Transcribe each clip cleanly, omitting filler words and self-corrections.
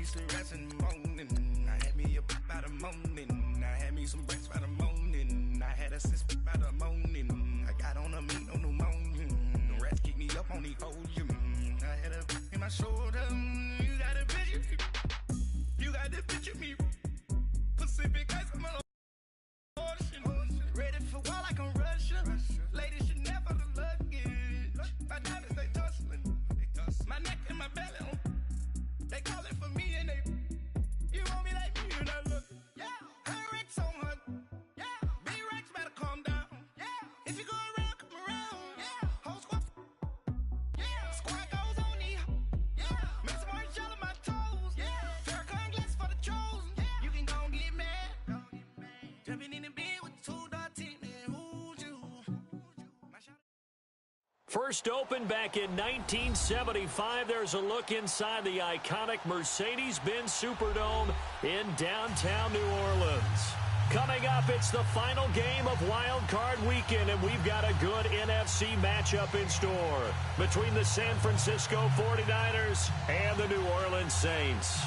used to rest in the morning. I had me up by the morning. I had me some breaks by the morning. I had a sister by the morning. I got on a meat on the morning. The rats keep me up on the podium. I had a in my shoulder. You got a picture. You got the picture me. Pacific ice on my ocean. Ready for war like I'm Russia. Ladies should never the luggage. My diamonds they tussling. My neck and my belly on. They call it for me and they. You want me like me and I look. Yeah. Her Rex on her. Yeah. B-Rex better calm down. Yeah. If you go around, come around. Yeah. Whole squad. Yeah. Squad goes on the. Yeah. Make some orange gel on my toes. Yeah. Farrakhan glass for the chosen. Yeah. You can go and get mad. Jumping in the bed with 2.10 and who's you? First opened back in 1975. There's a look inside the iconic Mercedes-Benz Superdome in downtown New Orleans. Coming up, it's the final game of Wildcard Weekend, and we've got a good NFC matchup in store between the San Francisco 49ers and the New Orleans Saints.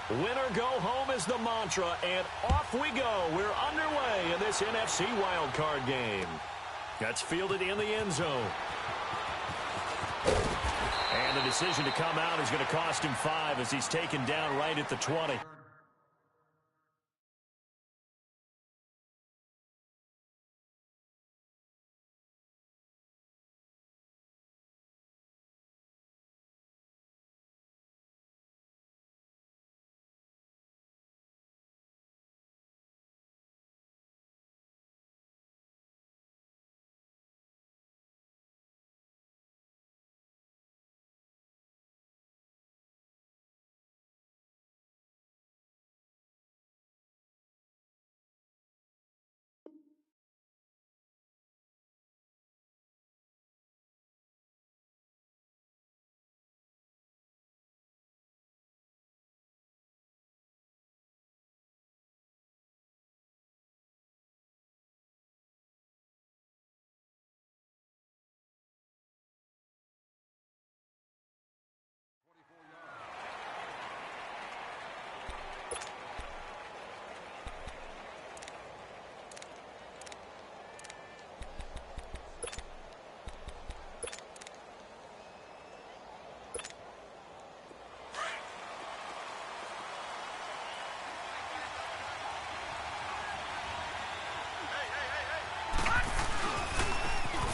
Winner go home is the mantra, and off we go. We're underway in this NFC wildcard game. That's fielded in the end zone. And the decision to come out is going to cost him 5 as he's taken down right at the 20.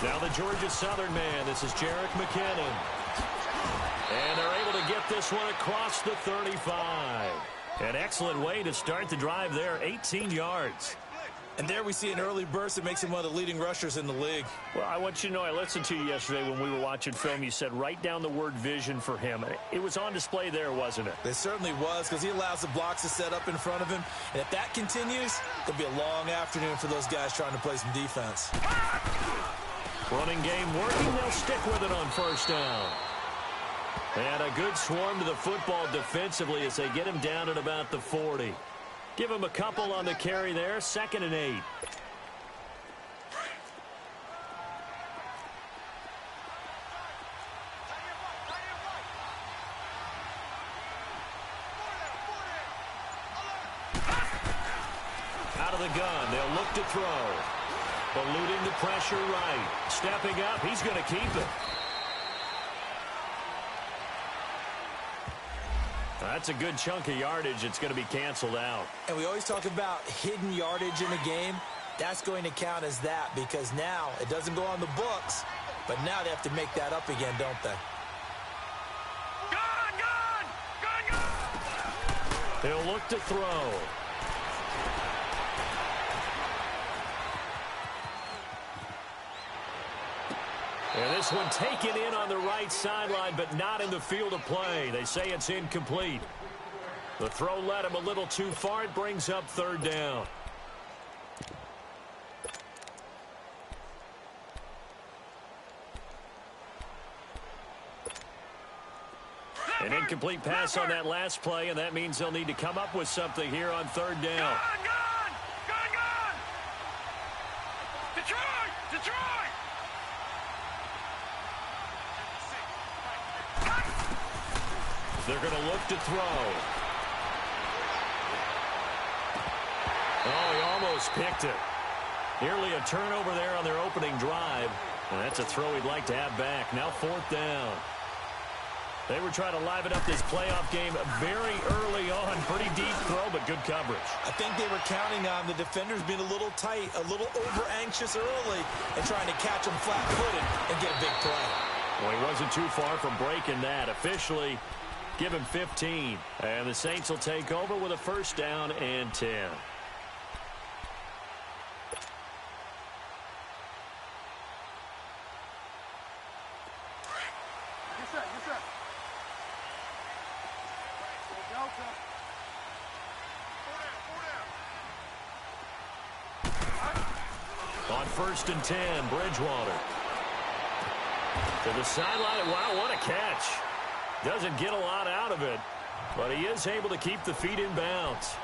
Now the Georgia Southern man, this is Jerick McKinnon. And they're able to get this one across the 35. An excellent way to start the drive there, 18 yards. And there we see an early burst that makes him one of the leading rushers in the league. Well, I want you to know, I listened to you yesterday when we were watching film. You said write down the word vision for him. It was on display there, wasn't it? It certainly was, because he allows the blocks to set up in front of him. And if that continues, it'll be a long afternoon for those guys trying to play some defense. Running game working. They'll stick with it on first down. And a good swarm to the football defensively as they get him down at about the 40. Give him a couple on the carry there. 2nd and 8. Out of the gun. They'll look to throw. Eluding the pressure right. Stepping up. He's going to keep it. That's a good chunk of yardage. It's going to be canceled out. And we always talk about hidden yardage in a game. That's going to count as that, because now it doesn't go on the books, but now they have to make that up again, don't they? They'll look to throw. And this one taken in on the right sideline, but not in the field of play. They say it's incomplete. The throw led him a little too far. It brings up 3rd down. An incomplete pass on that last play, and that means they'll need to come up with something here on third down. Gone! Detroit! They're going to look to throw. Oh, he almost picked it. Nearly a turnover there on their opening drive. And that's a throw he'd like to have back. Now fourth down. They were trying to liven up this playoff game very early on. Pretty deep throw, but good coverage. I think they were counting on the defenders being a little tight, a little over-anxious early, and trying to catch them flat-footed and get a big play. Well, he wasn't too far from breaking that. Officially, give him 15. And the Saints will take over with a 1st down and 10. On 1st and 10, Bridgewater. To the sideline. Wow, what a catch. Doesn't get a lot out of it, but he is able to keep the feet in bounds.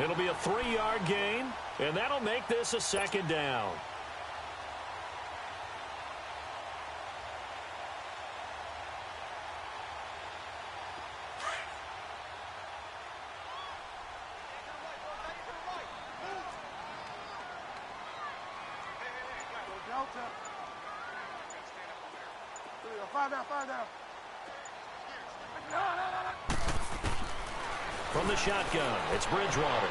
It'll be a 3-yard gain, and that'll make this a 2nd down. From the shotgun, it's Bridgewater.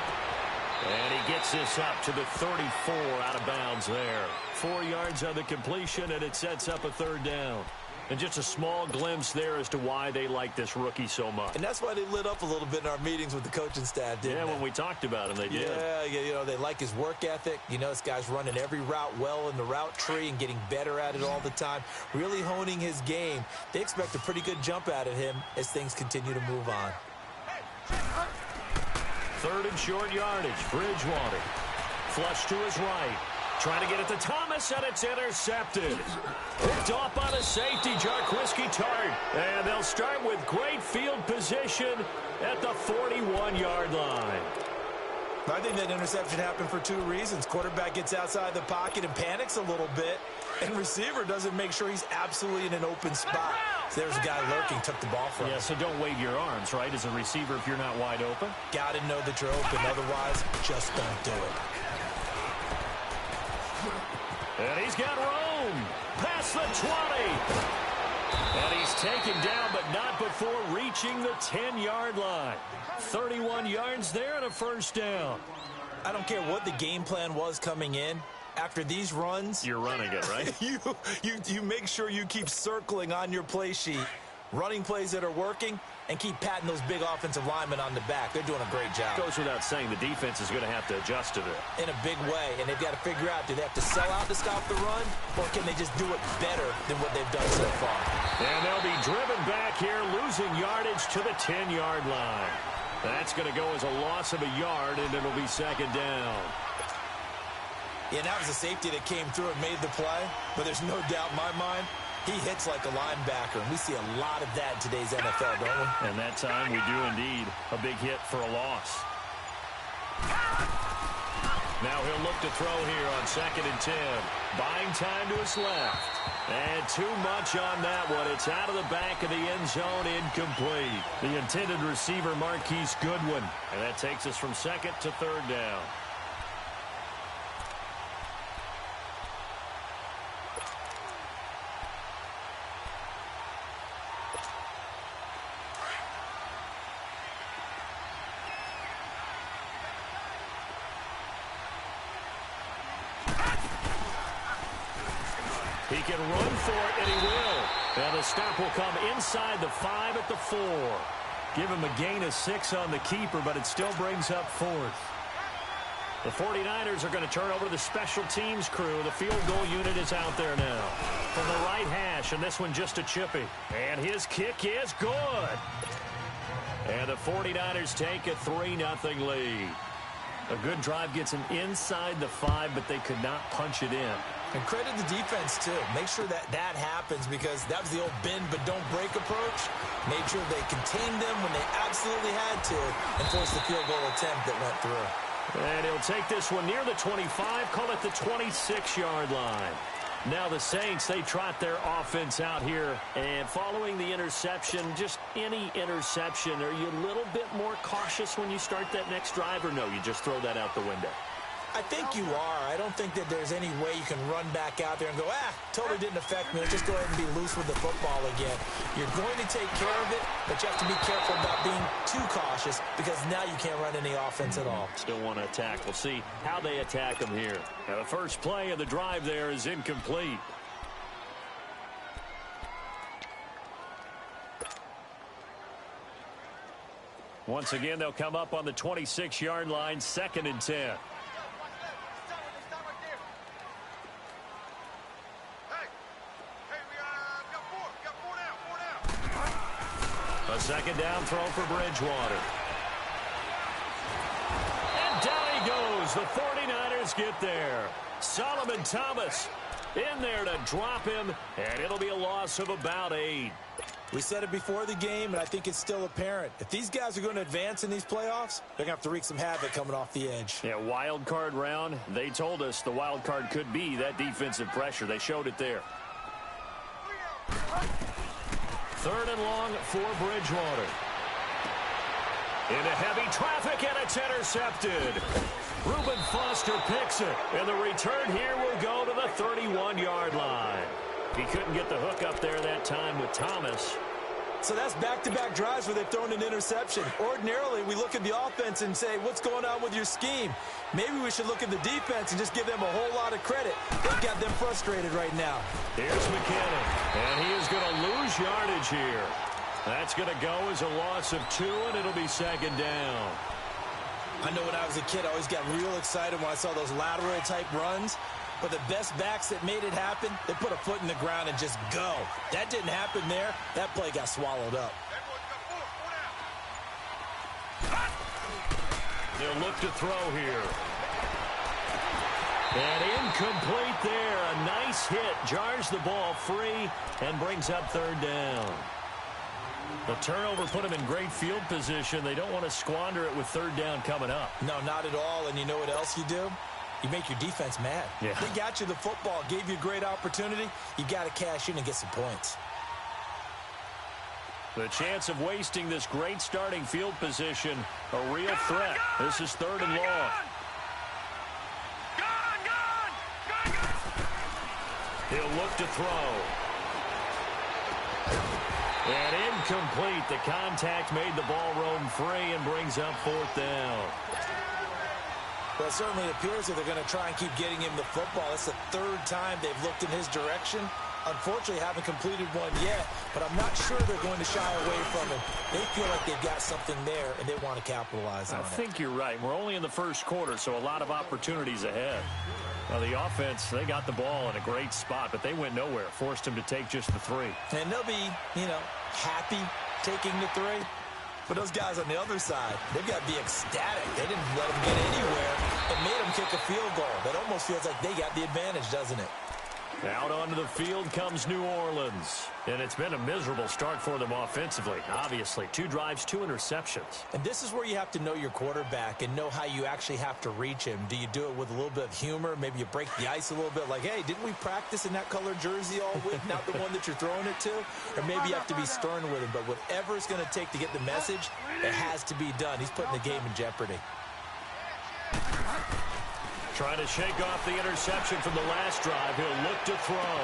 And he gets this up to the 34 out of bounds there. 4 yards on the completion, and it sets up a 3rd down. And just a small glimpse there as to why they like this rookie so much. And that's why they lit up a little bit in our meetings with the coaching staff, didn't they? Yeah, when we talked about him, they did. Yeah, you know, they like his work ethic. You know, this guy's running every route well in the route tree and getting better at it all the time, really honing his game. They expect a pretty good jump out of him as things continue to move on. 3rd and short yardage. Bridgewater. Flush to his right. Trying to get it to Thomas, and it's intercepted. Picked off by the safety, Jarquiski Tart. And they'll start with great field position at the 41-yard line. I think that interception happened for 2 reasons. Quarterback gets outside the pocket and panics a little bit, and receiver doesn't make sure he's absolutely in an open spot. So there's a guy lurking, took the ball from him. Yeah, so don't wave your arms, right, as a receiver if you're not wide open. Got to know that you're open. Otherwise, just don't do it. And he's got room. Past the 20. And he's taken down, but not before reaching the 10-yard line. 31 yards there and a 1st down. I don't care what the game plan was coming in. After these runs, you're running it, right? you make sure you keep circling on your play sheet, running plays that are working, and keep patting those big offensive linemen on the back. They're doing a great job. Goes without saying the defense is going to have to adjust to it. In a big way, and they've got to figure out, do they have to sell out to stop the run, or can they just do it better than what they've done so far? And they'll be driven back here, losing yardage to the 10-yard line. That's going to go as a loss of a yard, and it'll be 2nd down. Yeah, that was a safety that came through and made the play, but there's no doubt in my mind, he hits like a linebacker, and we see a lot of that in today's NFL, don't we? And that time we do indeed a big hit for a loss. Now he'll look to throw here on 2nd and 10. Buying time to his left. And too much on that one. It's out of the back of the end zone, incomplete. The intended receiver, Marquise Goodwin. And that takes us from 2nd to 3rd down. He can run for it, and he will. And the stop will come inside the 5 at the 4. Give him a gain of 6 on the keeper, but it still brings up 4th. The 49ers are going to turn over to the special teams crew. The field goal unit is out there now. From the right hash, and this one just a chippy. And his kick is good. And the 49ers take a 3-0 lead. A good drive gets him inside the 5, but they could not punch it in. And credit the defense, too. Make sure that that happens because that was the old bend but don't break approach. Made sure they contained them when they absolutely had to and forced the field goal attempt that went through. And he'll take this one near the 25, call it the 26-yard line. Now the Saints, they trot their offense out here. And following the interception, just any interception, are you a little bit more cautious when you start that next drive, or no, you just throw that out the window? I think you are. I don't think that there's any way you can run back out there and go, totally didn't affect me. Let's just go ahead and be loose with the football again. You're going to take care of it, but you have to be careful about being too cautious because now you can't run any offense at all. Still want to attack. We'll see how they attack them here. Now, the first play of the drive there is incomplete. Once again, they'll come up on the 26-yard line, 2nd and 10. A second down throw for Bridgewater. And down he goes. The 49ers get there. Solomon Thomas in there to drop him, and it'll be a loss of about 8. We said it before the game, and I think it's still apparent. If these guys are going to advance in these playoffs, they're going to have to wreak some havoc coming off the edge. Yeah, wild card round. They told us the wild card could be that defensive pressure. They showed it there. 3rd and long for Bridgewater. Into heavy traffic, and it's intercepted. Reuben Foster picks it, and the return here will go to the 31-yard line. He couldn't get the hook up there that time with Thomas. So that's back-to-back drives where they've thrown an interception. Ordinarily, we look at the offense and say, what's going on with your scheme? Maybe we should look at the defense and just give them a whole lot of credit. They've got them frustrated right now. Here's McKinnon, and he is going to lose yardage here. That's going to go as a loss of 2, and it'll be 2nd down. I know when I was a kid, I always got real excited when I saw those lateral-type runs. But the best backs that made it happen, they put a foot in the ground and just go. That didn't happen there. That play got swallowed up. They'll look to throw here. And incomplete there. A nice hit. Jars the ball free and brings up 3rd down. The turnover put them in great field position. They don't want to squander it with 3rd down coming up. No, not at all. And you know what else you do? You make your defense mad. Yeah. They got you the football, gave you a great opportunity. You got to cash in and get some points. The chance of wasting this great starting field position, a real threat. This is 3rd and long. He'll look to throw. And incomplete. The contact made the ball roam free and brings up 4th down. Well, it certainly appears that they're going to try and keep getting him the football. It's the 3rd time they've looked in his direction. Unfortunately, haven't completed one yet, but I'm not sure they're going to shy away from it. They feel like they've got something there, and they want to capitalize on it. I think you're right. We're only in the first quarter, so a lot of opportunities ahead. Well, the offense, they got the ball in a great spot, but they went nowhere. Forced him to take just the 3. And they'll be, happy taking the 3. But those guys on the other side, they've got to be ecstatic. They didn't let them get anywhere and made them kick a field goal. That almost feels like they got the advantage, doesn't it? Out onto the field comes New Orleans. And it's been a miserable start for them offensively. Obviously, 2 drives, 2 interceptions. And this is where you have to know your quarterback and know how you actually have to reach him. Do you do it with a little bit of humor? Maybe you break the ice a little bit like, hey, didn't we practice in that color jersey all week? Not the one that you're throwing it to? Or maybe you have to be stern with him. But whatever it's going to take to get the message, it has to be done. He's putting the game in jeopardy. Trying to shake off the interception from the last drive. He'll look to throw.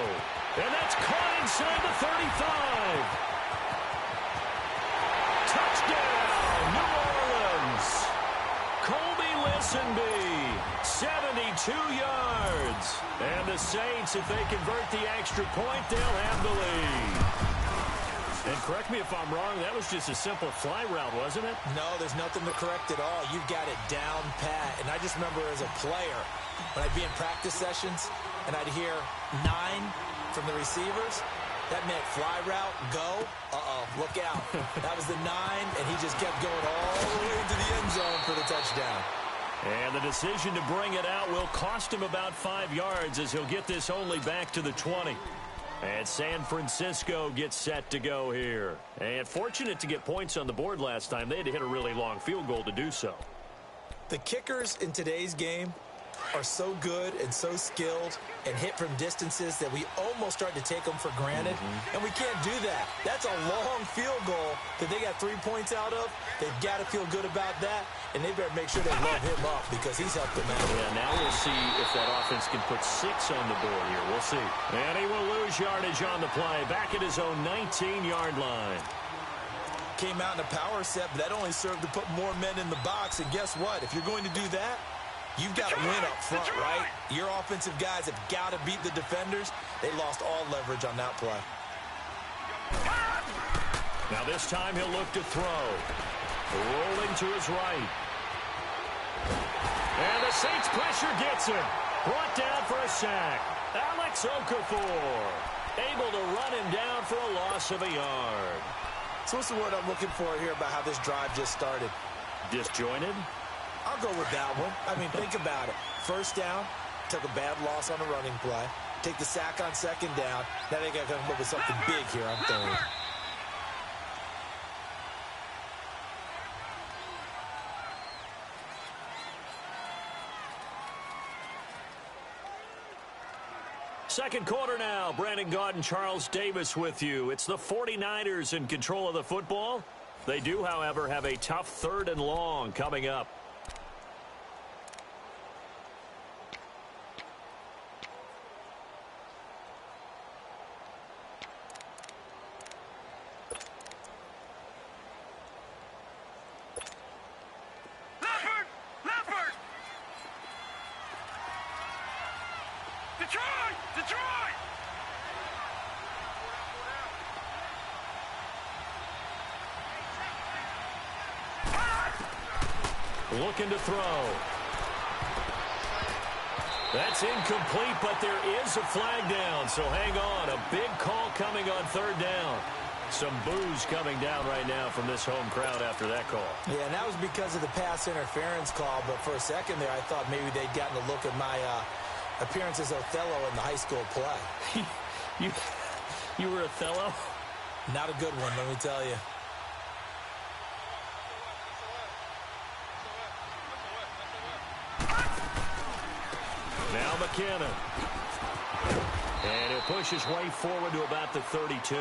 And that's caught inside the 35. Touchdown, New Orleans. Colby Listenby, 72 yards. And the Saints, if they convert the extra point, they'll have the lead. And correct me if I'm wrong, that was just a simple fly route, wasn't it? No, there's nothing to correct at all. You've got it down pat. And I just remember as a player, when I'd be in practice sessions and I'd hear 9 from the receivers, that meant fly route, go, look out. That was the 9, and he just kept going all the way into the end zone for the touchdown. And the decision to bring it out will cost him about 5 yards as he'll get this only back to the 20. And San Francisco gets set to go here. And fortunate to get points on the board last time. They had to hit a really long field goal to do so. The kickers in today's game are so good and so skilled and hit from distances that we almost start to take them for granted. And we can't do that. That's a long field goal that they got 3 points out of. They've got to feel good about that, and they better make sure they load him up because he's helped them out. Yeah, now we'll see if that offense can put 6 on the board here. We'll see. And he will lose yardage on the play, back at his own 19-yard line. Came out in a power set, but that only served to put more men in the box. And guess what? If you're going to do that, you've got to win up front, right? Your offensive guys have got to beat the defenders. They lost all leverage on that play. Now this time he'll look to throw. Rolling to his right. And the Saints pressure gets him. Brought down for a sack. Alex Okafor able to run him down for a loss of a yard. So what's the word I'm looking for here about how this drive just started? Disjointed? I'll go with that one. I mean, think about it. First down, took a bad loss on a running play. Take the sack on second down. Now they got to come up with something big here on third. Second quarter now. Brandon Gaudin and Charles Davis with you. It's the 49ers in control of the football. They do, however, have a tough 3rd and long coming up. Looking to throw. That's incomplete, but there is a flag down, so hang on. A big call coming on 3rd down. Some boos coming down right now from this home crowd after that call. Yeah, and that was because of the pass interference call, but for a second there I thought maybe they'd gotten a look at my appearance as Othello in the high school play. You were Othello? Not a good one, let me tell you. Now McKinnon. And he'll push his way forward to about the 32.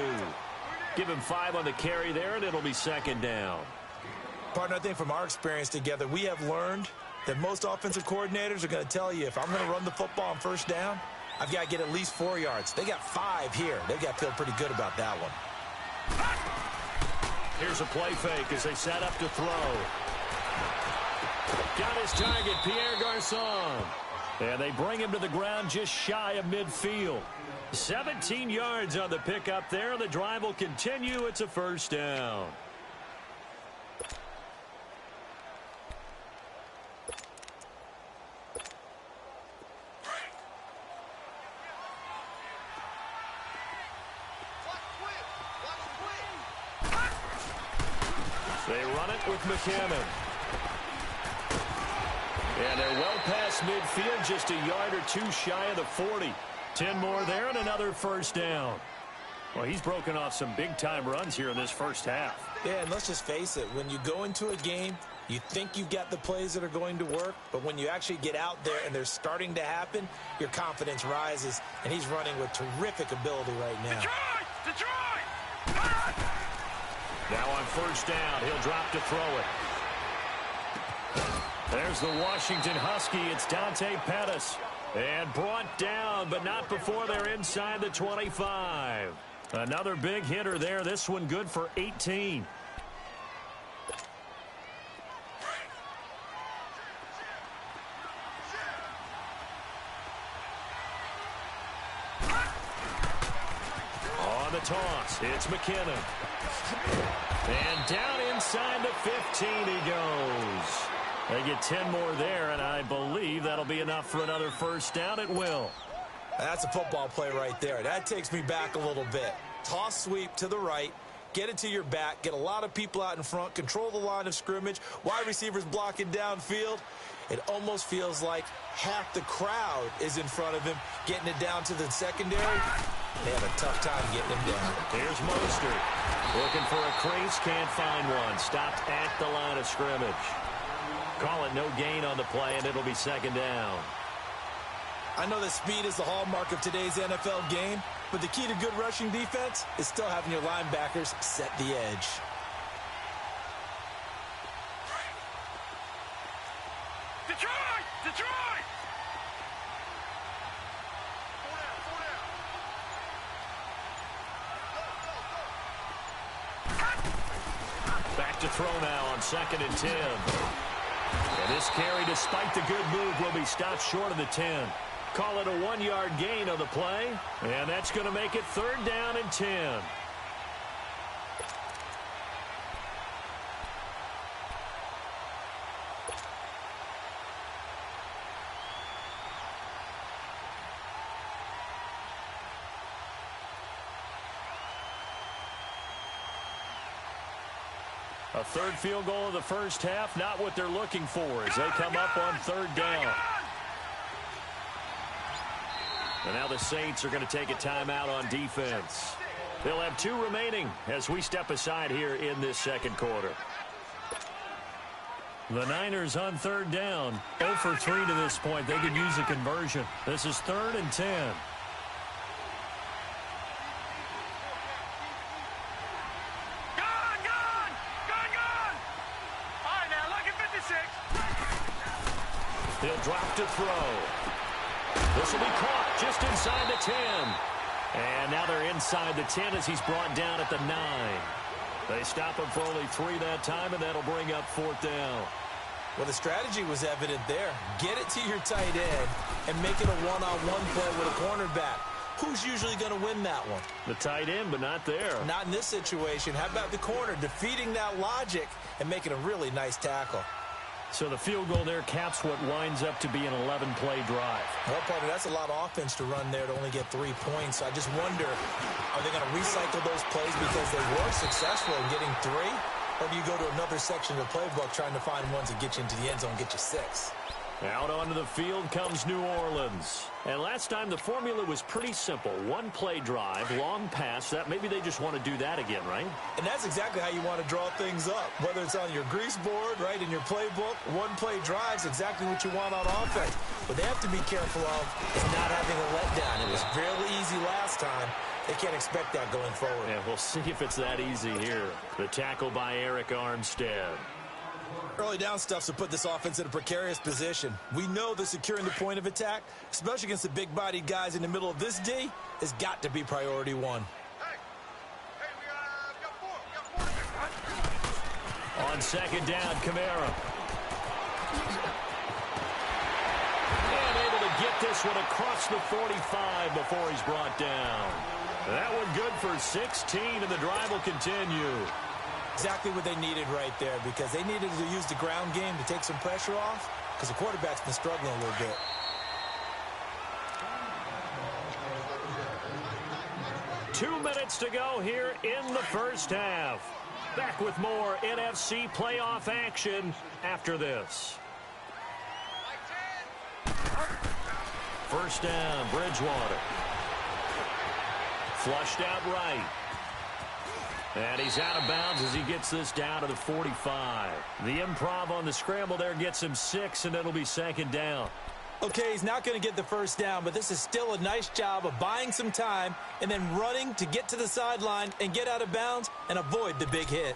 Give him 5 on the carry there, and it'll be 2nd down. Partner, I think from our experience together, we have learned that most offensive coordinators are going to tell you, if I'm going to run the football on 1st down, I've got to get at least 4 yards. They got 5 here. They've got to feel pretty good about that one. Here's a play fake as they set up to throw. Got his target, Pierre Garçon. And they bring him to the ground just shy of midfield. 17 yards on the pickup there. The drive will continue. It's a 1st down. They run it with McKinnon. And they're well past midfield, just a yard or 2 shy of the 40. 10 more there and another 1st down. Well, he's broken off some big-time runs here in this first half. Yeah, and let's just face it. When you go into a game, you think you've got the plays that are going to work, but when you actually get out there and they're starting to happen, your confidence rises, and he's running with terrific ability right now. Detroit! Now on 1st down, he'll drop to throw it. There's the Washington Husky. It's Dante Pettis. And brought down, but not before they're inside the 25. Another big hitter there. This one good for 18. On the toss, it's McKinnon. And down inside the 15 he goes. They get 10 more there, and I believe that'll be enough for another 1st down. It will. That's a football play right there. That takes me back a little bit. Toss sweep to the right. get it to your back, get a lot of people out in front, control the line of scrimmage, wide receivers blocking downfield. It almost feels like half the crowd is in front of him, getting it down to the secondary. They have a tough time getting him down. Here's Mostert. Looking for a crease, can't find one. Stopped at the line of scrimmage. Call it no gain on the play, and it'll be second down. I know that speed is the hallmark of today's NFL game, but the key to good rushing defense is still having your linebackers set the edge. Detroit! Detroit! Back to throw now on 2nd and 10. And this carry, despite the good move, will be stopped short of the 10. Call it a 1-yard gain on the play, and that's going to make it 3rd down and 10. A third field goal of the first half, not what they're looking for as they come up on 3rd down. And now the Saints are going to take a timeout on defense. They'll have 2 remaining as we step aside here in this second quarter. The Niners on 3rd down. 0 for 3 to this point. They could use a conversion. This is 3rd and 10. He'll drop to throw. This will be caught just inside the 10. And now they're inside the 10 as he's brought down at the 9. They stop him for only 3 that time, and that'll bring up 4th down. Well, the strategy was evident there. Get it to your tight end and make it a one-on-one play with a cornerback. Who's usually going to win that one? The tight end, but not there. Not in this situation. How about the corner defeating that logic and making a really nice tackle? So the field goal there caps what winds up to be an 11-play drive. Well, partner, that's a lot of offense to run there to only get 3 points. I just wonder, are they going to recycle those plays because they were successful in getting 3? Or do you go to another section of the playbook trying to find ones that get you into the end zone and get you 6? Out onto the field comes New Orleans. And last time the formula was pretty simple. 1-play drive, long pass. That maybe they just want to do that again, right? And that's exactly how you want to draw things up. Whether it's on your grease board, right, in your playbook, 1-play drive's exactly what you want on offense. What they have to be careful of is not having a letdown. It was fairly easy last time. They can't expect that going forward. Yeah, we'll see if it's that easy here. The tackle by Eric Armstead. Early down stuff to put this offense in a precarious position. We know that securing the point of attack, especially against the big-bodied guys in the middle of this D, has got to be priority 1. On 2nd down, Kamara. And able to get this one across the 45 before he's brought down. That one good for 16, and the drive will continue. Exactly what they needed right there, because they needed to use the ground game to take some pressure off, because the quarterback's been struggling a little bit. Two minutes to go here in the first half. Back with more NFC playoff action after this. First down, Bridgewater. Flushed out right. And he's out of bounds as he gets this down to the 45. The improv on the scramble there gets him 6, and it'll be 2nd down. Okay, he's not going to get the first down, but this is still a nice job of buying some time and then running to get to the sideline and get out of bounds and avoid the big hit.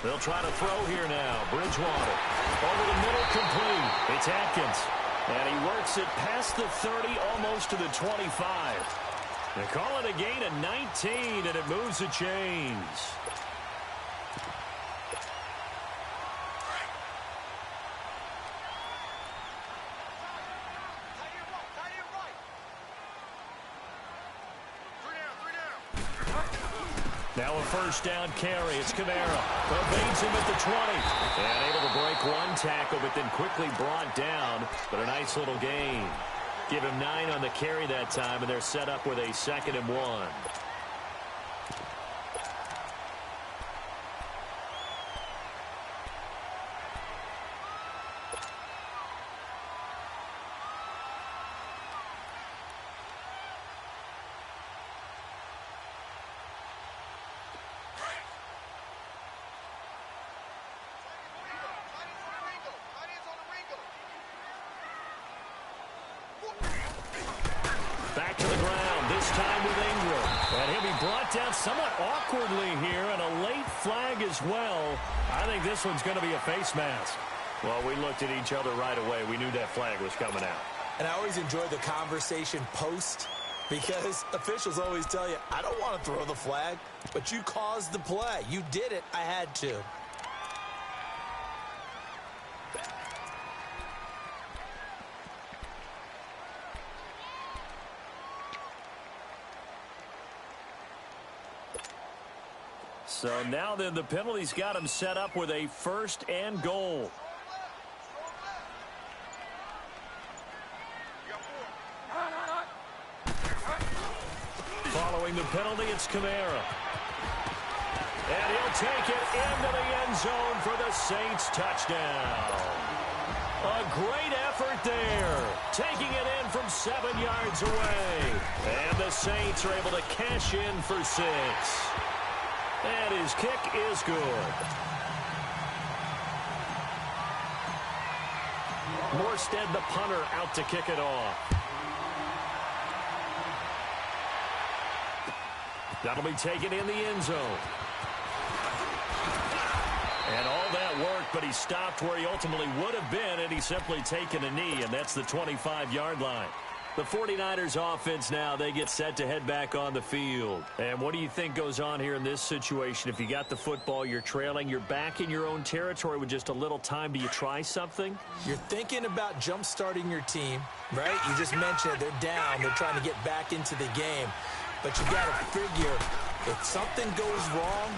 They'll try to throw here now. Bridgewater over the middle, complete. It's Atkins. And he works it past the 30, almost to the 25. They call it a gain of 19, and it moves the chains. Now a first down carry. It's Kamara. Evades him at the 20. And able to break one tackle, but then quickly brought down. But a nice little gain. Give him 9 on the carry that time, and they're set up with a 2nd and 1. Back to the ground, this time with Ingram. And he'll be brought down somewhat awkwardly here, and a late flag as well. I think this one's going to be a face mask. Well, we looked at each other right away. We knew that flag was coming out. And I always enjoy the conversation post, because officials always tell you, I don't want to throw the flag, but you caused the play. You did it. I had to. So now then the penalty's got him set up with a 1st and goal. Following the penalty, it's Kamara. And he'll take it into the end zone for the Saints touchdown. A great effort there. Taking it in from 7 yards away. And the Saints are able to cash in for 6. And his kick is good. Morstead, the punter, out to kick it off. That'll be taken in the end zone. And all that worked, but he stopped where he ultimately would have been, and he's simply taken a knee, and that's the 25-yard line. The 49ers offense now, they get set to head back on the field. And what do you think goes on here in this situation? If you got the football, you're trailing, you're back in your own territory with just a little time. Do you try something? You're thinking about jump-starting your team, right? You just mentioned they're down. They're trying to get back into the game. But you got to figure, if something goes wrong,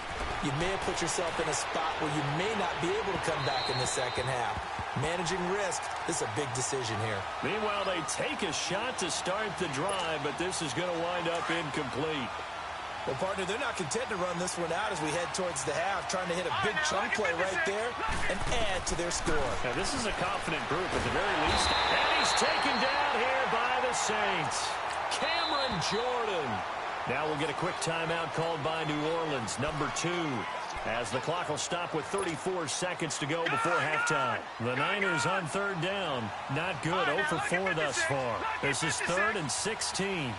you may have put yourself in a spot where you may not be able to come back in the second half. Managing risk, this is a big decision here. Meanwhile, they take a shot to start the drive, but this is going to wind up incomplete. Well, partner, they're not content to run this one out as we head towards the half, trying to hit a big chunk play right there and add to their score. Now, this is a confident group at the very least. And he's taken down here by the Saints. Cameron Jordan. Now we'll get a quick timeout called by New Orleans, number 2. As the clock will stop with 34 seconds to go before halftime. The Niners on 3rd down. Not good. 0 for 4 thus far. This is 3rd and 16.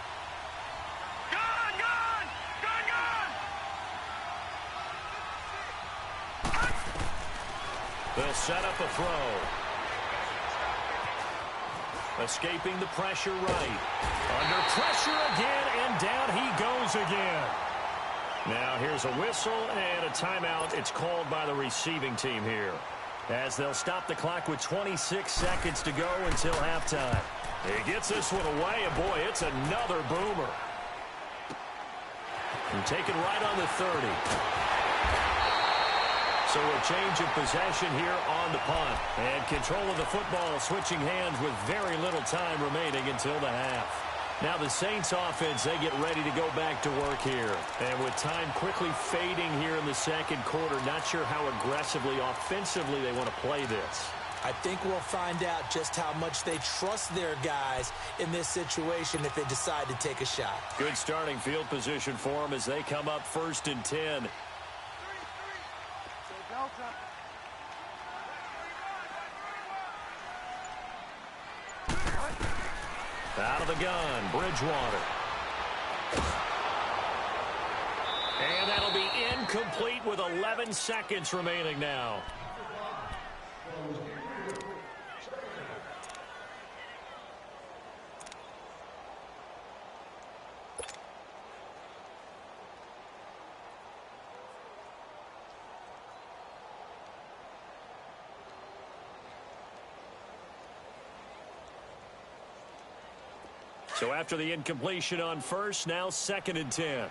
They'll set up a throw. Escaping the pressure right. Under pressure again, and down he goes again. Now here's a whistle and a timeout. It's called by the receiving team here, as they'll stop the clock with 26 seconds to go until halftime. He gets this one away, and boy, it's another boomer. And taken right on the 30. So a change of possession here on the punt. And control of the football switching hands with very little time remaining until the half. Now the Saints offense, they get ready to go back to work here. And with time quickly fading here in the second quarter, not sure how aggressively, offensively they want to play this. I think we'll find out just how much they trust their guys in this situation if they decide to take a shot. Good starting field position for them as they come up 1st and 10. Out of the gun, Bridgewater. And that'll be incomplete with 11 seconds remaining now. So after the incompletion on 1st, now 2nd and 10.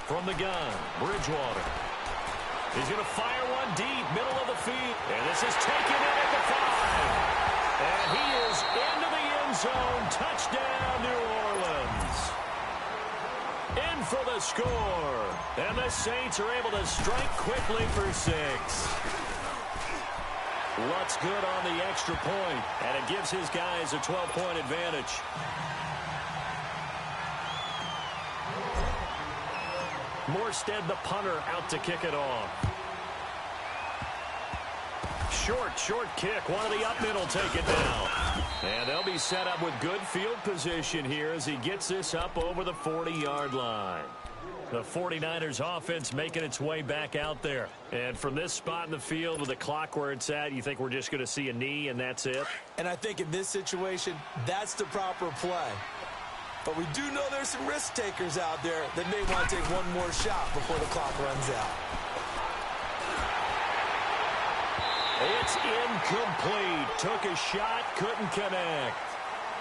From the gun, Bridgewater. He's going to fire one deep, middle of the field. And this is taken in at the 5. And he is into the end zone. Touchdown, New Orleans. In for the score. And the Saints are able to strike quickly for 6. Lutz good on the extra point, and it gives his guys a 12-point advantage. Morstead, the punter, out to kick it off. Short kick. One of the up men will take it down. And they'll be set up with good field position here as he gets this up over the 40-yard line. The 49ers offense making its way back out there. And from this spot in the field with the clock where it's at, you think we're just going to see a knee and that's it? And I think in this situation, that's the proper play. But we do know there's some risk takers out there that may want to take one more shot before the clock runs out. It's incomplete. Took a shot, couldn't connect.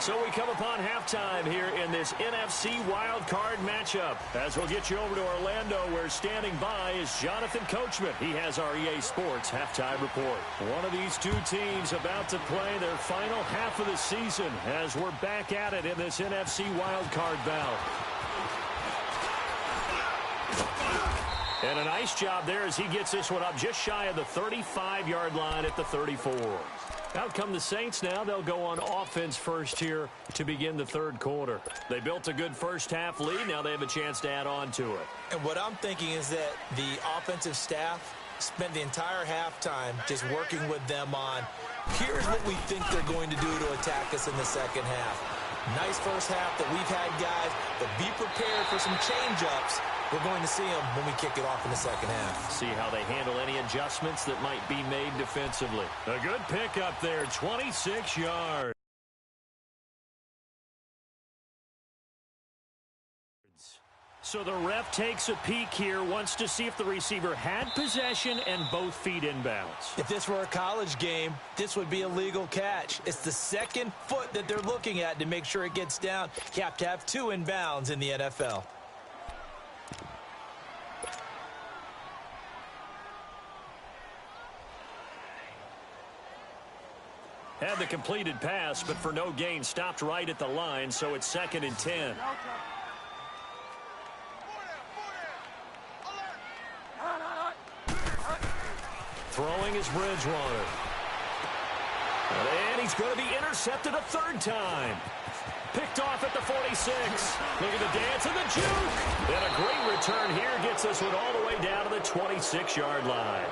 So we come upon halftime here in this NFC Wildcard matchup. As we'll get you over to Orlando, where standing by is Jonathan Coachman. He has our EA Sports halftime report. One of these two teams about to play their final half of the season as we're back at it in this NFC Wildcard bout. And a nice job there as he gets this one up just shy of the 35-yard line at the 34. Out come the Saints now. They'll go on offense first here to begin the third quarter. They built a good first-half lead. Now they have a chance to add on to it. And what I'm thinking is that the offensive staff spent the entire halftime just working with them on, here's what we think they're going to do to attack us in the second half. Nice first half that we've had, guys, but be prepared for some change-ups. We're going to see them when we kick it off in the second half. See how they handle any adjustments that might be made defensively. A good pickup there, 26 yards. So the ref takes a peek here, wants to see if the receiver had possession and both feet inbounds. If this were a college game, this would be a legal catch. It's the second foot that they're looking at to make sure it gets down. You have to have 2 inbounds in the NFL. Had the completed pass, but for no gain, stopped right at the line, so it's 2nd and 10. Throwing is Bridgewater. And he's going to be intercepted a third time. Picked off at the 46. Look at the dance and the juke. And a great return here gets us one all the way down to the 26-yard line.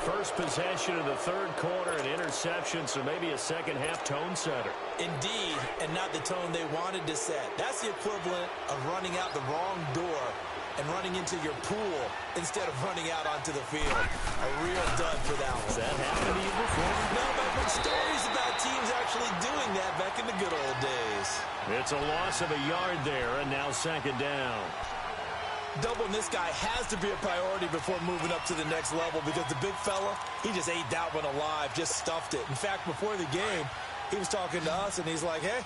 First possession of the third quarter, an interception, so maybe a second-half tone setter. Indeed, and not the tone they wanted to set. That's the equivalent of running out the wrong door and running into your pool instead of running out onto the field. A real dud for that one. Has that happened to you before? No, but I've heard stories about teams actually doing that back in the good old days. It's a loss of a yard there, and now 2nd down. Doubling this guy has to be a priority before moving up to the next level because the big fella, he just ate that one alive, just stuffed it. In fact, before the game, he was talking to us, and he's like, hey,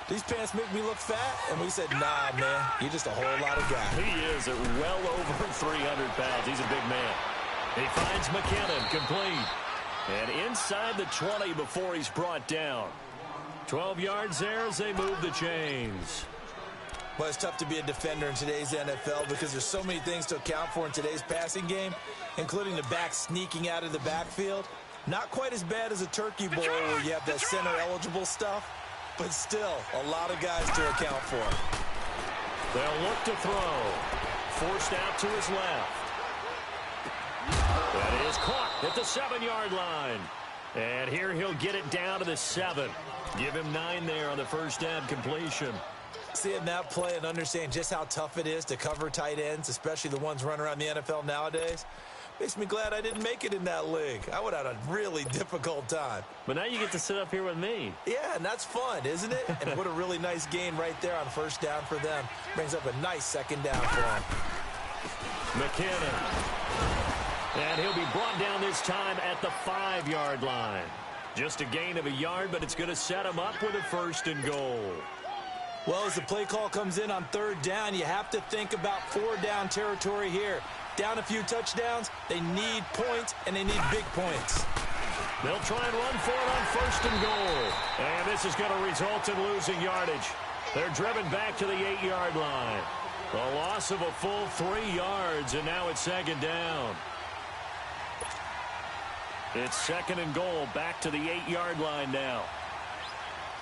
these pants make me look fat? And we said, nah, man, you're just a whole lot of guy. He is at well over 300 pounds. He's a big man. He finds McKinnon, complete. And inside the 20 before he's brought down. 12 yards there as they move the chains. Well, it's tough to be a defender in today's NFL because there's so many things to account for in today's passing game, including the back sneaking out of the backfield. Not quite as bad as a turkey bowl where you have that center-eligible stuff, but still a lot of guys to account for. They'll look to throw. Forced out to his left. That is caught at the 7-yard line. And here he'll get it down to the 7. Give him 9 there on the first down completion. Seeing that play and understand just how tough it is to cover tight ends, especially the ones running around the NFL nowadays, makes me glad I didn't make it in that league. I would have had a really difficult time. But now you get to sit up here with me. Yeah, and that's fun, isn't it? And what a really nice gain right there on first down for them. Brings up a nice 2nd down for them. McKinnon. And he'll be brought down this time at the 5-yard line. Just a gain of a yard, but it's going to set them up with a 1st and goal. Well, as the play call comes in on 3rd down, you have to think about 4-down territory here. Down a few touchdowns, they need points, and they need big points. They'll try and run for it on 1st and goal. And this is going to result in losing yardage. They're driven back to the 8-yard line. A loss of a full 3 yards, and now it's 2nd down. It's 2nd and goal, back to the 8-yard line now.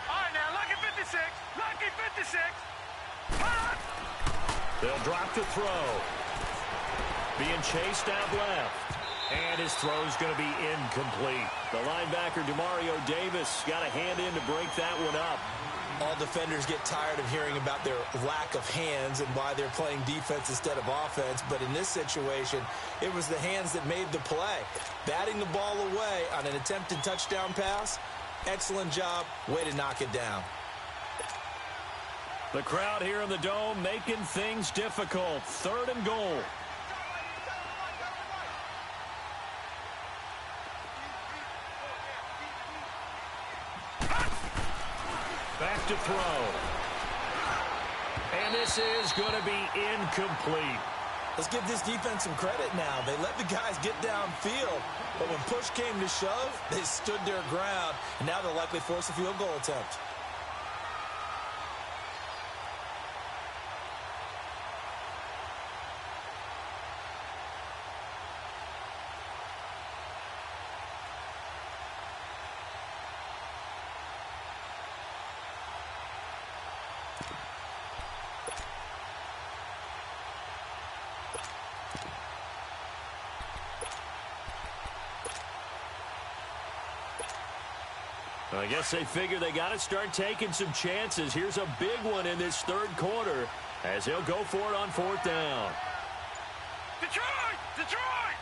All right, now, lucky 56. Lucky 56. They'll drop to throw. Being chased out left. And his throw's going to be incomplete. The linebacker, Demario Davis, got a hand in to break that one up. All defenders get tired of hearing about their lack of hands and why they're playing defense instead of offense. But in this situation, it was the hands that made the play. Batting the ball away on an attempted touchdown pass, excellent job. Way to knock it down. The crowd here in the Dome making things difficult. 3rd and goal. Back to throw. And this is going to be incomplete. Let's give this defense some credit now. They let the guys get downfield, but when push came to shove, they stood their ground, and now they'll likely force a field goal attempt. I guess they figure they got to start taking some chances. Here's a big one in this 3rd quarter as he'll go for it on 4th down. Detroit! Detroit!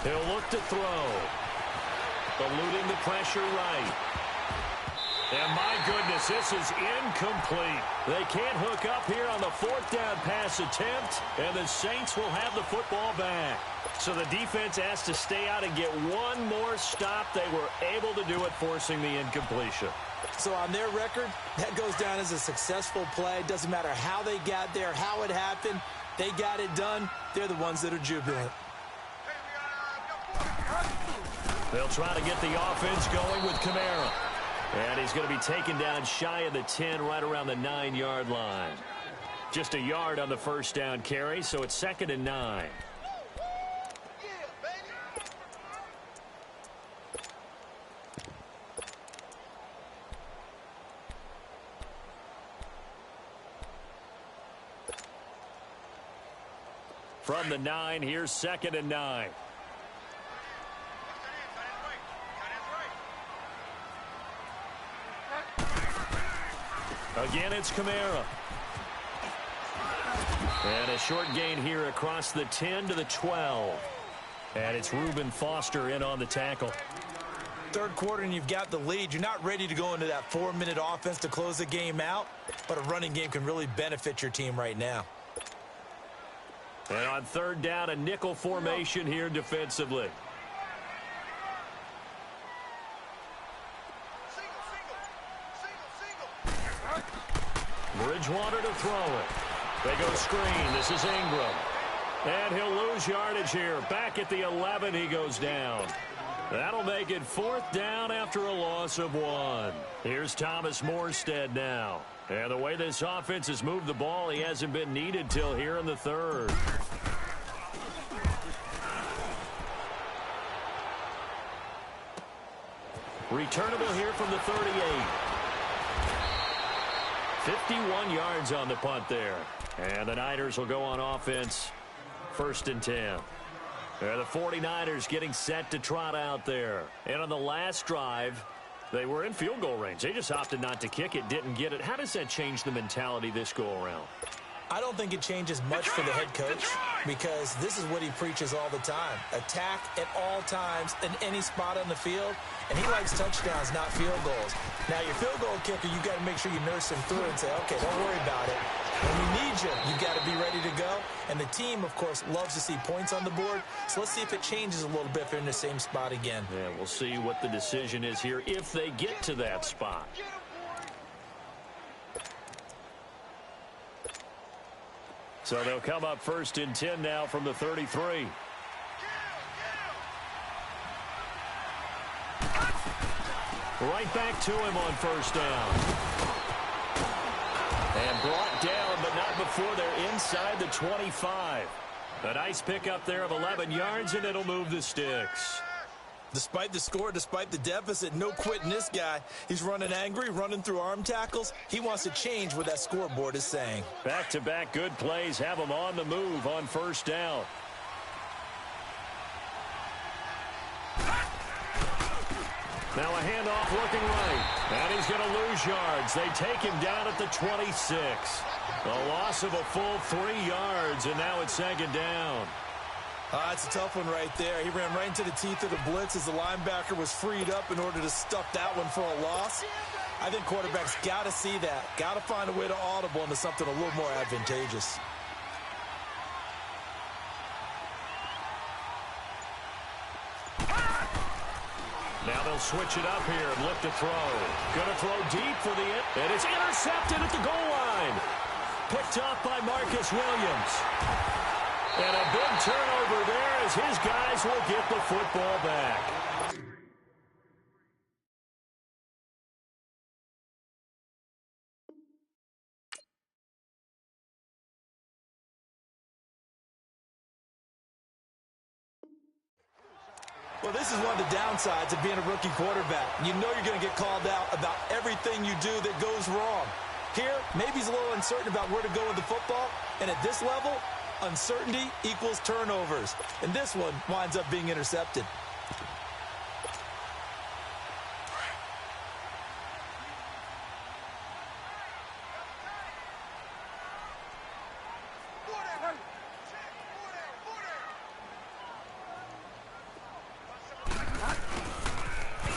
He'll look to throw. Eluding the pressure right. And my goodness, this is incomplete. They can't hook up here on the 4th down pass attempt, and the Saints will have the football back. So the defense has to stay out and get one more stop. They were able to do it, forcing the incompletion. So on their record, that goes down as a successful play. Doesn't matter how they got there, how it happened. They got it done. They're the ones that are jubilant. They'll try to get the offense going with Kamara. And he's going to be taken down shy of the 10, right around the 9-yard line. Just a yard on the 1st down carry, so it's 2nd and 9. From the 9, here's 2nd and 9. Again, it's Kamara. And a short gain here across the 10 to the 12. And it's Reuben Foster in on the tackle. 3rd quarter and you've got the lead. You're not ready to go into that 4-minute offense to close the game out, but a running game can really benefit your team right now. And on 3rd down, a nickel formation here defensively. Bridgewater to throw it. They go screen. This is Ingram. And he'll lose yardage here. Back at the 11, he goes down. That'll make it 4th down after a loss of 1. Here's Thomas Morstead now. And the way this offense has moved the ball, he hasn't been needed till here in the 3rd. Returnable here from the 38. 51 yards on the punt there. And the Niners will go on offense. 1st and 10. The 49ers getting set to trot out there. And on the last drive, they were in field goal range. They just opted not to kick it, didn't get it. How does that change the mentality this go-around? I don't think it changes much for the head coach because this is what he preaches all the time. Attack at all times in any spot on the field, and he likes touchdowns, not field goals. Now, your field goal kicker, you got to make sure you nurse him through and say, okay, don't worry about it. When we need you, you've got to be ready to go. And the team, of course, loves to see points on the board. So let's see if it changes a little bit if they're in the same spot again. Yeah, we'll see what the decision is here if they get to that spot. So they'll come up 1st and 10 now from the 33. Right back to him on 1st down. And brought down, but not before they're inside the 25. A nice pickup there of 11 yards, and it'll move the sticks. Despite the score, despite the deficit, no quitting this guy. He's running angry, running through arm tackles. He wants to change what that scoreboard is saying. Back-to-back good plays have him on the move on 1st down. Now a handoff looking right. And he's going to lose yards. They take him down at the 26. A loss of a full 3 yards, and now it's 2nd down. It's a tough one right there. He ran right into the teeth of the blitz as the linebacker was freed up in order to stuff that one for a loss. I think quarterbacks got to see that. Got to find a way to audible into something a little more advantageous. Now they'll switch it up here and look to throw. Going to throw deep for the end. And it's intercepted at the goal line. Picked off by Marcus Williams. And a big turnover there as his guys will get the football back. Well, this is one of the downsides of being a rookie quarterback. You know you're going to get called out about everything you do that goes wrong. Here, maybe he's a little uncertain about where to go with the football, and at this level, uncertainty equals turnovers. And this one winds up being intercepted.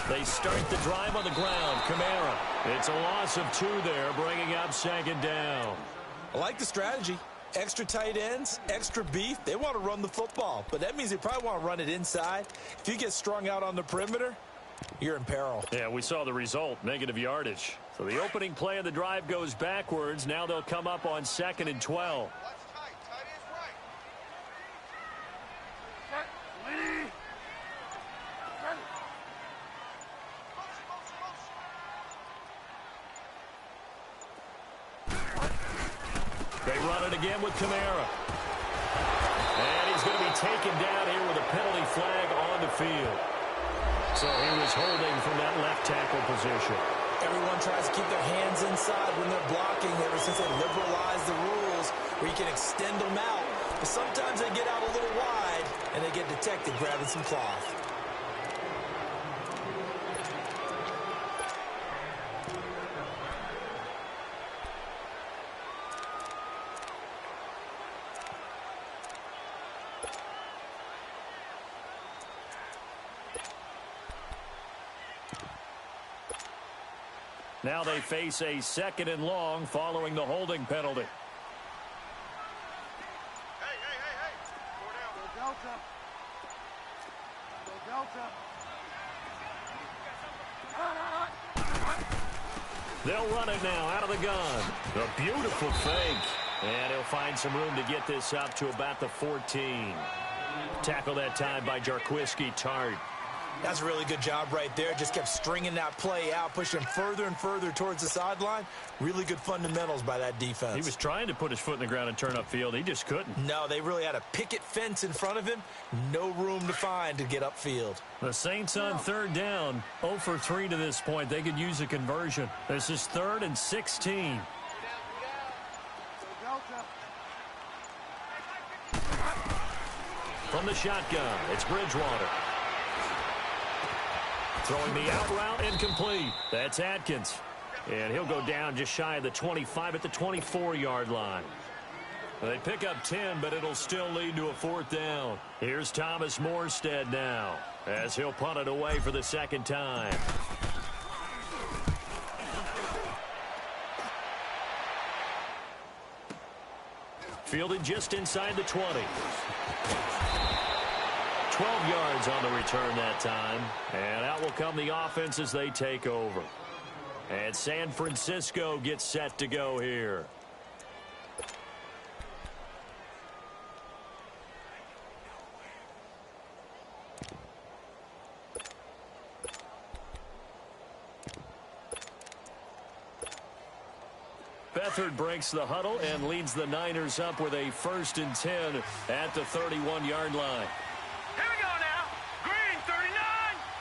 They start the drive on the ground. Kamara. It's a loss of 2 there, bringing up 2nd down. I like the strategy. Extra tight ends, extra beef. They want to run the football, but that means they probably want to run it inside. If you get strung out on the perimeter, you're in peril. Yeah, we saw the result, negative yardage. So the opening play of the drive goes backwards. Now they'll come up on 2nd and 12. They run it again with Kamara. And he's going to be taken down here with a penalty flag on the field. So he was holding from that left tackle position. Everyone tries to keep their hands inside when they're blocking ever since they liberalized the rules where you can extend them out. But sometimes they get out a little wide and they get detected grabbing some cloth. Now they face a 2nd and long following the holding penalty. Hey. Go Delta. Go Delta. They'll run it now out of the gun. A beautiful fake. And he'll find some room to get this up to about the 14. Tackle that time by Jarquiski Tart. That's a really good job right there. Just kept stringing that play out, pushing further and further towards the sideline. Really good fundamentals by that defense. He was trying to put his foot in the ground and turn upfield. He just couldn't. No, they really had a picket fence in front of him. No room to find to get upfield. The Saints on 3rd down. 0 for 3 to this point. They could use a conversion. This is 3rd and 16. From the shotgun, it's Bridgewater. Throwing the out route, incomplete. That's Atkins. And he'll go down just shy of the 25 at the 24-yard line. They pick up 10, but it'll still lead to a 4th down. Here's Thomas Morstead now, as he'll punt it away for the 2nd time. Fielded just inside the 20. 12 yards on the return that time. And out will come the offense as they take over. And San Francisco gets set to go here. Beathard breaks the huddle and leads the Niners up with a 1st and 10 at the 31-yard line. Here we go now. Green 39.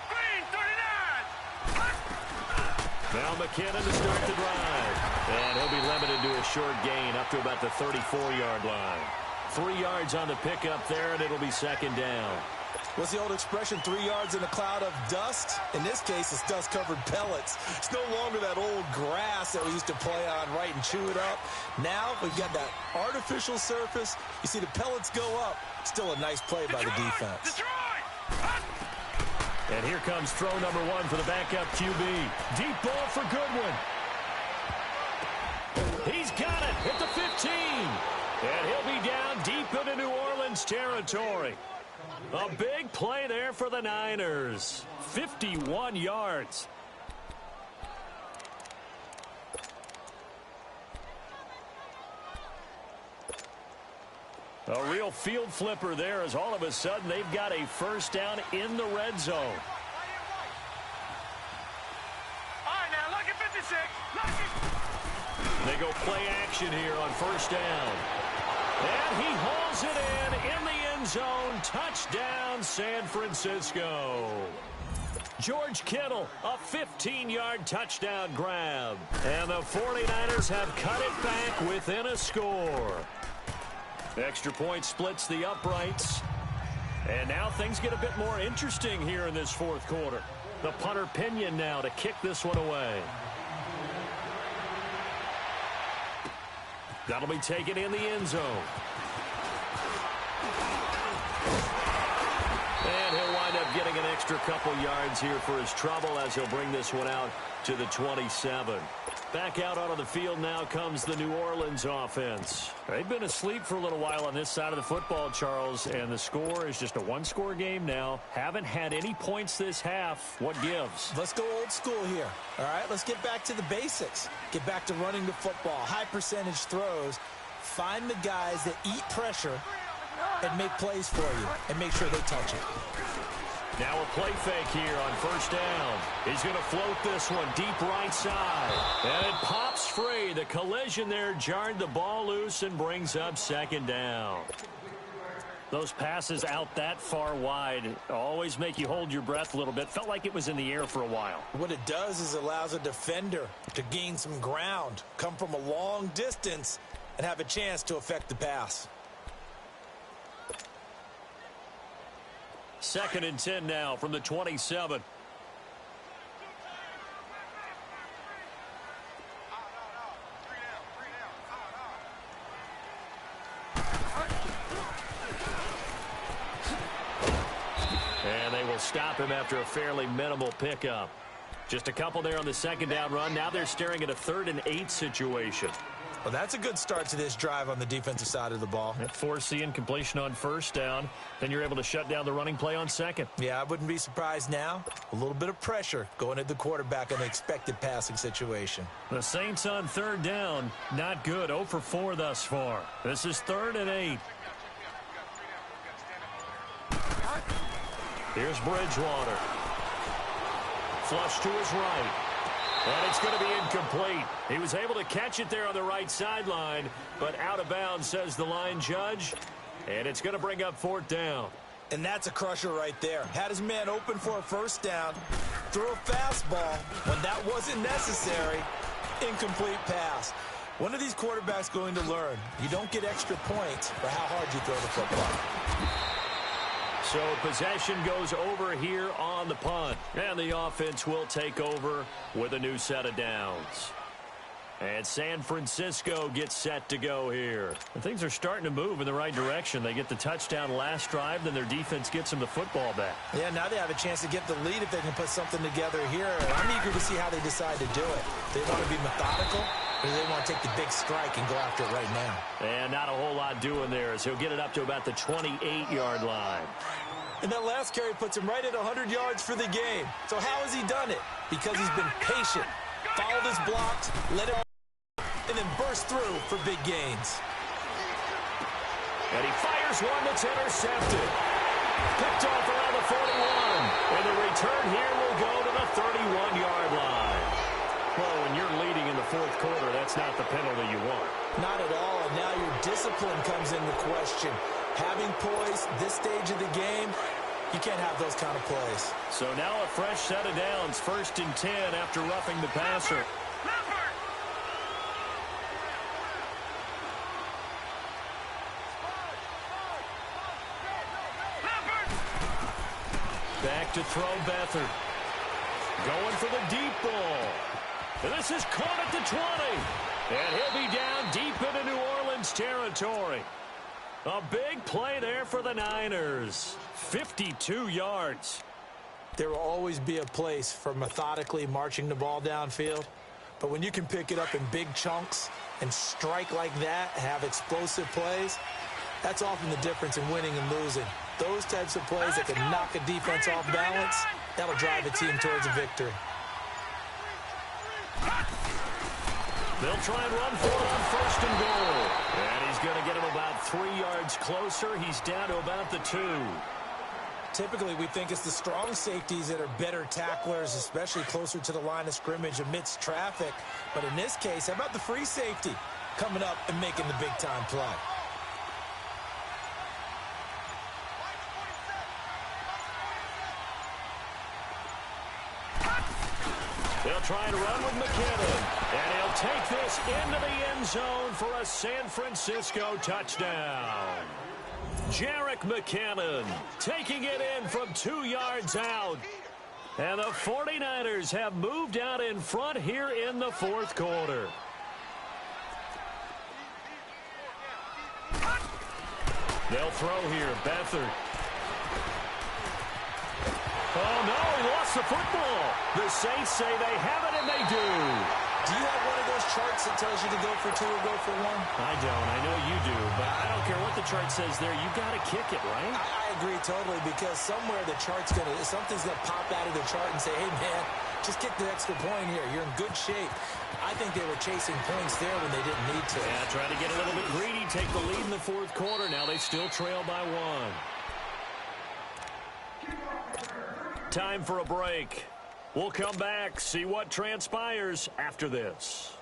Green 39. Now McKinnon to start the drive. And he'll be limited to a short gain up to about the 34-yard line. 3 yards on the pickup there, and it'll be second down. What's the old expression, 3 yards in a cloud of dust? In this case, it's dust-covered pellets. It's no longer that old grass that we used to play on, right, and chew it up. Now we've got that artificial surface. You see the pellets go up. Still a nice play by the defense. And here comes throw number 1 for the backup QB. Deep ball for Goodwin. He's got it at the 15. And he'll be down deep into New Orleans territory. A big play there for the Niners. 51 yards. A real field flipper there as all of a sudden they've got a first down in the red zone. All right, now look at 56. They go play action here on first down. And he hauls it in the end zone. Touchdown, San Francisco. George Kittle, a 15-yard touchdown grab. And the 49ers have cut it back within a score. Extra point splits the uprights. And now things get a bit more interesting here in this fourth quarter. The punter Pinion now to kick this one away. That'll be taken in the end zone. And he'll wind up getting an extra couple yards here for his trouble as he'll bring this one out to the 27. Back out onto the field now comes the New Orleans offense. They've been asleep for a little while on this side of the football, Charles, and the score is just a one-score game now. Haven't had any points this half. What gives? Let's go old school here. All right, let's get back to the basics. Get back to running the football, high percentage throws. Find the guys that eat pressure and make plays for you and make sure they touch it. Now a play fake here on first down. He's going to float this one deep right side. And it pops free. The collision there jarred the ball loose and brings up second down. Those passes out that far wide always make you hold your breath a little bit. Felt like it was in the air for a while. What it does is allows a defender to gain some ground, come from a long distance, and have a chance to affect the pass. 2nd and 10 now from the 27. And they will stop him after a fairly minimal pickup. Just a couple there on the second down run. Now they're staring at a 3rd and 8 situation. Well, that's a good start to this drive on the defensive side of the ball. Forcing completion on first down. Then you're able to shut down the running play on second. Yeah, I wouldn't be surprised now. A little bit of pressure going at the quarterback in an expected passing situation. The Saints on 3rd down. Not good. 0 for 4 thus far. This is 3rd and 8. Here's Bridgewater. Flush to his right. And it's going to be incomplete. He was able to catch it there on the right sideline, but out of bounds, says the line judge. And it's going to bring up 4th down. And that's a crusher right there. Had his man open for a first down. Threw a fastball when that wasn't necessary. Incomplete pass. One of these quarterbacks going to learn. You don't get extra points for how hard you throw the football. So possession goes over here on the punt. And the offense will take over with a new set of downs. And San Francisco gets set to go here. And things are starting to move in the right direction. They get the touchdown last drive, then their defense gets them the football back. Yeah, now they have a chance to get the lead if they can put something together here. And I'm eager to see how they decide to do it. They want to be methodical. or do they want to take the big strike and go after it right now? And not a whole lot doing there as he'll get it up to about the 28-yard line. And that last carry puts him right at 100 yards for the game. So how has he done it? Because he's been patient, followed his blocks, let it, and then burst through for big gains. And he fires one that's intercepted. Picked off around the 41. And the return here will go to the 31-yard line. Well, when you're leading in the fourth quarter, that's not the penalty you want. Not at all, and now your discipline comes into question. Having poise this stage of the game, you can't have those kind of plays. So now a fresh set of downs, 1st and 10 after roughing the passer. Back to throw Beathard. Going for the deep ball. And this is caught at the 20. And he'll be down deep into New Orleans territory. A big play there for the Niners. 52 yards. There will always be a place for methodically marching the ball downfield. But when you can pick it up in big chunks and strike like that, have explosive plays, that's often the difference in winning and losing. Those types of plays that can knock a defense off balance, that'll drive a team towards a victory. They'll try and run for it on 1st and goal. And he's going to get him about 3 yards closer. He's down to about the 2. Typically, we think it's the strong safeties that are better tacklers, especially closer to the line of scrimmage amidst traffic. But in this case, how about the free safety coming up and making the big-time play? They'll try and run with McKinnon. And he'll take this into the end zone for a San Francisco touchdown. Jerick McKinnon taking it in from 2 yards out. And the 49ers have moved out in front here in the fourth quarter. They'll throw here. Beathard. Oh, no, he lost the football. The Saints say they have it, and they do. Do you have one of those charts that tells you to go for 2 or go for 1? I don't. I know you do, but I don't care what the chart says there. You got to kick it, right? I agree totally, because somewhere the chart's something's going to pop out of the chart and say, hey, man, just kick the extra point here. You're in good shape. I think they were chasing points there when they didn't need to. Yeah, trying to get a little bit greedy, take the lead in the fourth quarter. Now they still trail by 1. Time for a break. We'll come back, see what transpires after this.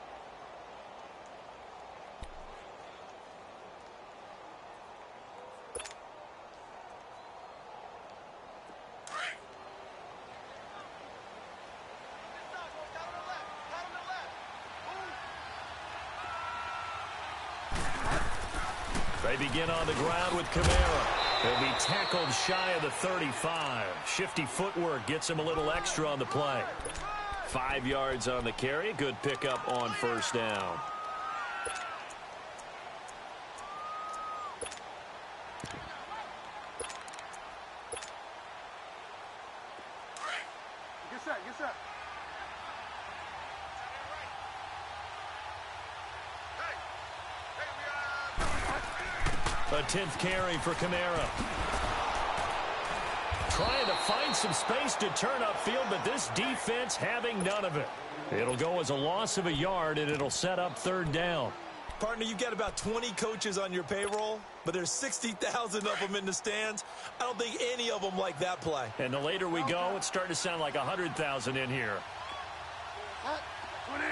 They begin on the ground with Kamara. He'll be tackled shy of the 35. Shifty footwork gets him a little extra on the play. 5 yards on the carry. Good pickup on 1st down. Get set, get set. A 10th carry for Kamara. Trying to find some space to turn upfield, but this defense having none of it. It'll go as a loss of a yard, and it'll set up 3rd down. Partner, you've got about 20 coaches on your payroll, but there's 60,000 of them in the stands. I don't think any of them like that play. And the later we go, it's starting to sound like 100,000 in here. 20.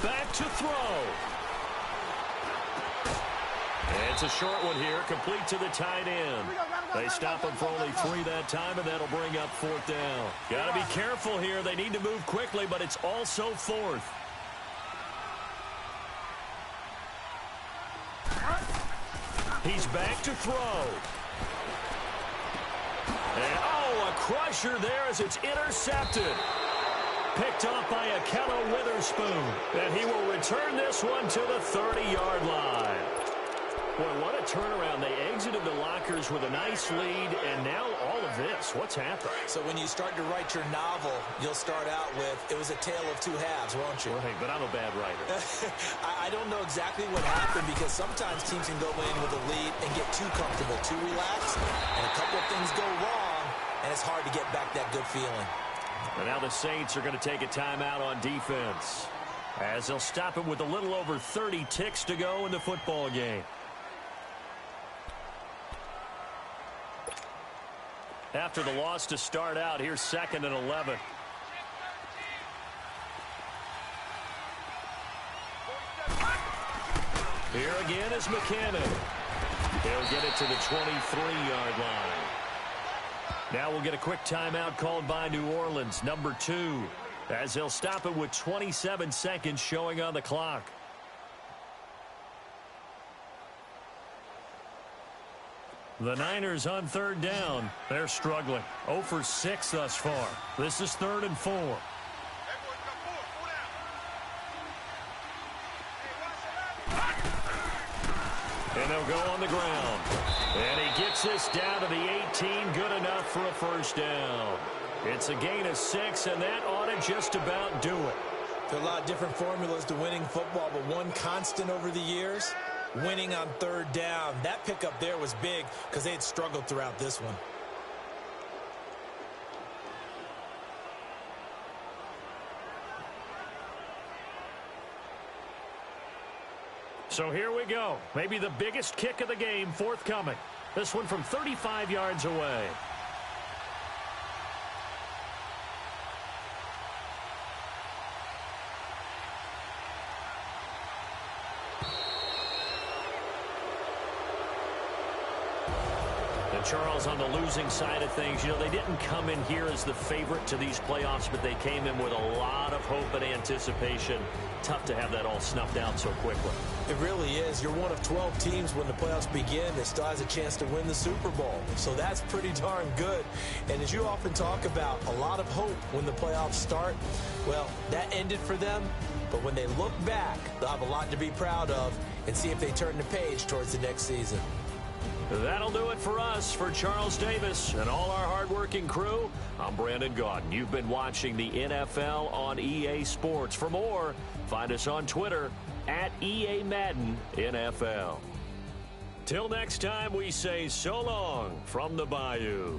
Back to throw. It's a short one here, complete to the tight end. They stop him for only 3 that time, and that'll bring up 4th down. Got to be careful here. They need to move quickly, but it's also 4th. He's back to throw. And, oh, a crusher there as it's intercepted. Picked off by Akello Witherspoon. And he will return this one to the 30-yard line. Boy, what a turnaround. They exited the lockers with a nice lead, and now all of this. What's happened? So when you start to write your novel, you'll start out with, it was a tale of two halves, won't you? Right, but I'm a bad writer. I don't know exactly what happened, because sometimes teams can go in with a lead and get too comfortable, too relaxed, and a couple of things go wrong, and it's hard to get back that good feeling. And now the Saints are going to take a timeout on defense, as they'll stop it with a little over 30 ticks to go in the football game. After the loss to start out, here's 2nd and 11. Here again is McCannon. He'll get it to the 23-yard line. Now we'll get a quick timeout called by New Orleans, number 2, as they'll stop it with 27 seconds showing on the clock. The Niners on 3rd down. They're struggling. 0 for 6 thus far. This is 3rd and 4. And they'll go on the ground. And he gets this down to the 18. Good enough for a first down. It's a gain of 6, and that ought to just about do it. There are a lot of different formulas to winning football, but one constant over the years, winning on 3rd down. That pickup there was big because they had struggled throughout this one. So here we go. Maybe the biggest kick of the game forthcoming. This one from 35 yards away. Charles, on the losing side of things, you know, they didn't come in here as the favorite to these playoffs, but they came in with a lot of hope and anticipation. Tough to have that all snuffed out so quickly. It really is. You're one of 12 teams when the playoffs begin that still has a chance to win the Super Bowl. So that's pretty darn good. And as you often talk about, a lot of hope when the playoffs start. Well, that ended for them. But when they look back, they'll have a lot to be proud of and see if they turn the page towards the next season. That'll do it for us. For Charles Davis and all our hardworking crew, I'm Brandon Gaudin. You've been watching the NFL on EA Sports. For more, find us on Twitter at EA Madden NFL. Till next time, we say so long from the Bayou.